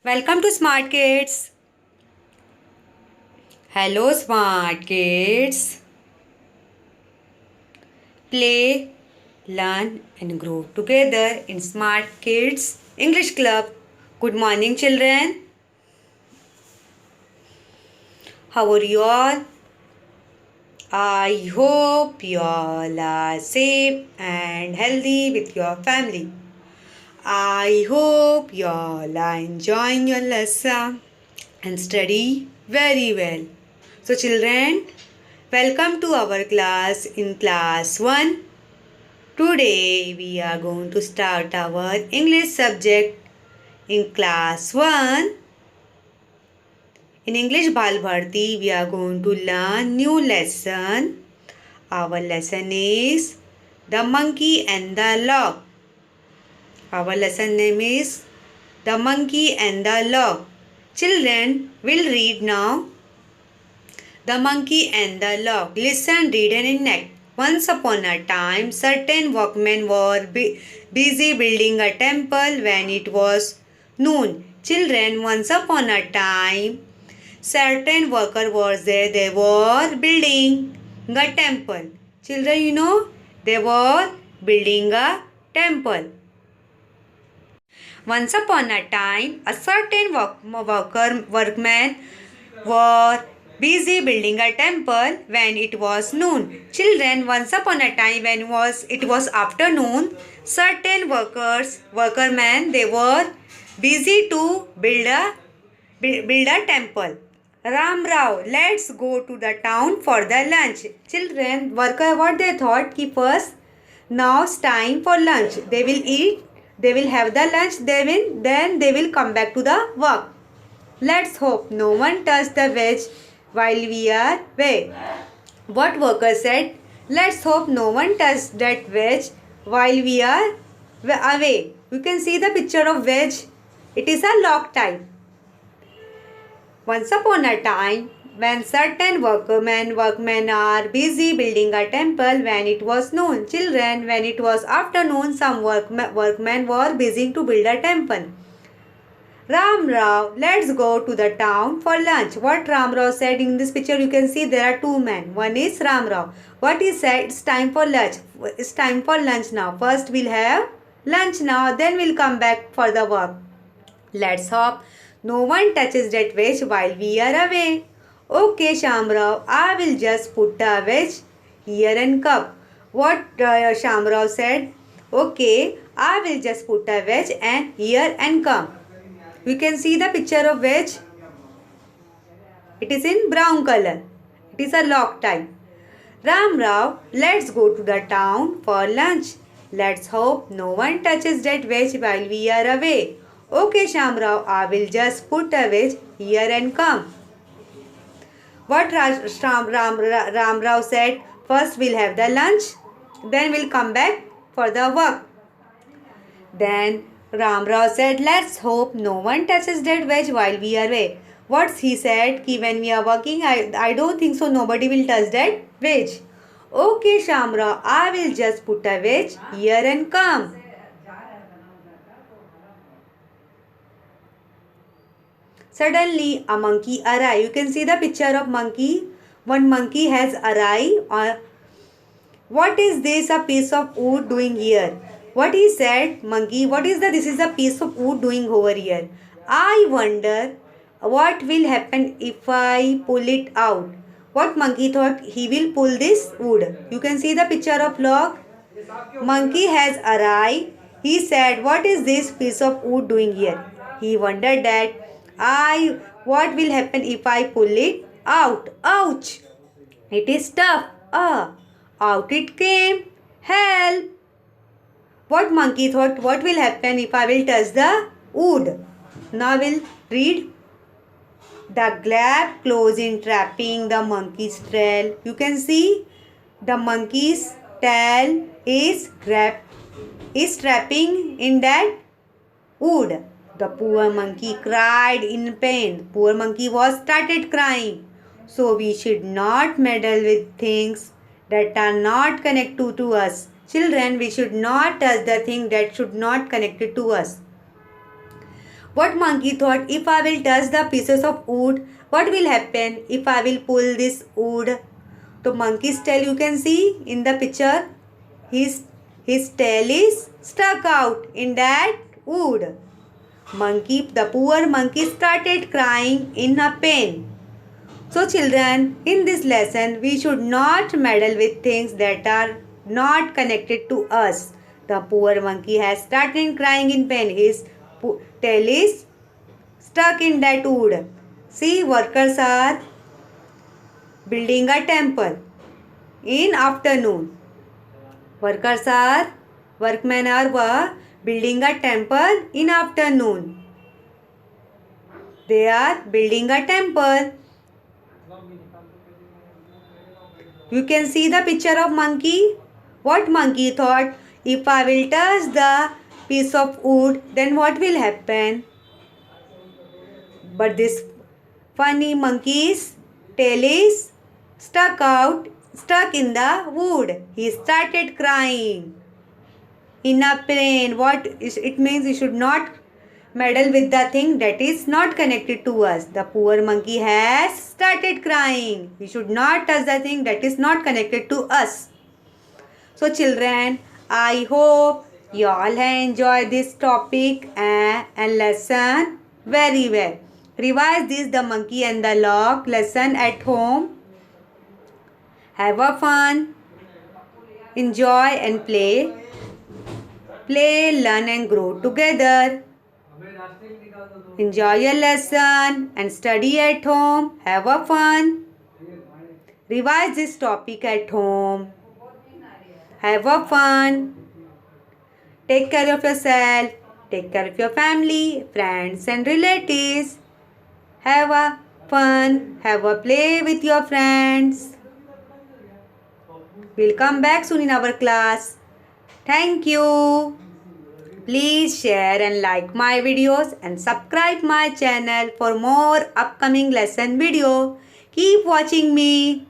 Welcome to Smart Kids. Hello, Smart Kids. Play, learn, and grow together in Smart Kids English Club. Good morning, children. How are you all? I hope you all are safe and healthy with your family. I hope you all are enjoying your lesson and study very well. So, children, welcome to our class in class 1. Today we are going to start our English subject in class 1. In English Bal Bharti we are going to learn new lesson. Our lesson is The Monkey and the Log. Our lesson name is The Monkey and the Log. Children will read now. The Monkey and the Log. Listen, read and enact. Once upon a time, certain workmen were busy building a temple when it was noon. Children, once upon a time, certain worker was there. They were building a temple. Children, they were building a temple. Once upon a time, a certain workman were busy building a temple when it was noon. Children, once upon a time when it was afternoon, certain workmen, they were busy to build a temple. Ram Rao, let's go to the town for the lunch. Children, worker, what they thought, ki first, now it's time for lunch. They will eat, they will have the lunch, then they will come back to the work. Let's hope no one touched the veg while we are away. What worker said? Let's hope no one touched that veg while we are away. You can see the picture of veg. It is a log type. Once upon a time, when certain workmen are busy building a temple when it was noon. Children, when it was afternoon, some workmen were busy to build a temple. Ram Rao, let's go to the town for lunch. What Ram Rao said in this picture, you can see there are two men. One is Ram Rao. What he said, it's time for lunch. It's time for lunch now. First we'll have lunch now, then we'll come back for the work. Let's hope no one touches that veg while we are away. Okay, Shamrao, I will just put a veg here and cup. What Shamrao said? Okay, I will just put a veg and here and come. We can see the picture of veg. It is in brown color. It is a log type. Ram Rao, let's go to the town for lunch. Let's hope no one touches that veg while we are away. Okay, Shamrao, I will just put a veg here and come. What Ram Rao said, first we'll have the lunch, then we'll come back for the work. Then Ram Rao said, let's hope no one touches that veg while we are away. What he said, ki when we are working, I don't think so nobody will touch that veg. Okay, Shamrao, I will just put a veg here and come. Suddenly, a monkey arrived. You can see the picture of monkey. One monkey has arrived. What is this a piece of wood doing here? What he said, monkey, this is a piece of wood doing over here. I wonder what will happen if I pull it out. What monkey thought? He will pull this wood. You can see the picture of log. Monkey has arrived. He said, what is this piece of wood doing here? He wondered that what will happen if I pull it out? Ouch! It is tough. Out it came. Help! What monkey thought, what will happen if I will touch the wood? Now we'll read. The glab close entrapping the monkey's tail. You can see the monkey's tail is trapping in that wood. The poor monkey cried in pain. Poor monkey started crying. So we should not meddle with things that are not connected to us. Children, we should not touch the thing that should not connect it to us. What monkey thought, if I will touch the pieces of wood, what will happen if I will pull this wood? So monkey's tail you can see in the picture. His tail is stuck out in that wood. The poor monkey started crying in a pain. So children, in this lesson, we should not meddle with things that are not connected to us. The poor monkey has started crying in pain. His tail is stuck in that wood. See, workers are building a temple in afternoon. Workmen are building a temple in afternoon. They are building a temple. You can see the picture of monkey. What monkey thought, if I will touch the piece of wood, then what will happen? But this funny monkey's tail is stuck in the wood. He started crying in a pain. It means we should not meddle with the thing that is not connected to us. The poor monkey has started crying. We should not touch the thing that is not connected to us. So children, I hope you all have enjoyed this topic and lesson very well. Revise this, the monkey and the lock lesson at home. Have a fun. Enjoy and play. Play, learn and grow together. Enjoy your lesson and study at home. Have a fun. Revise this topic at home. Have a fun. Take care of yourself. Take care of your family, friends and relatives. Have a fun. Have a play with your friends. We'll come back soon in our class. Thank you. Please share and like my videos and subscribe my channel for more upcoming lesson video. Keep watching me.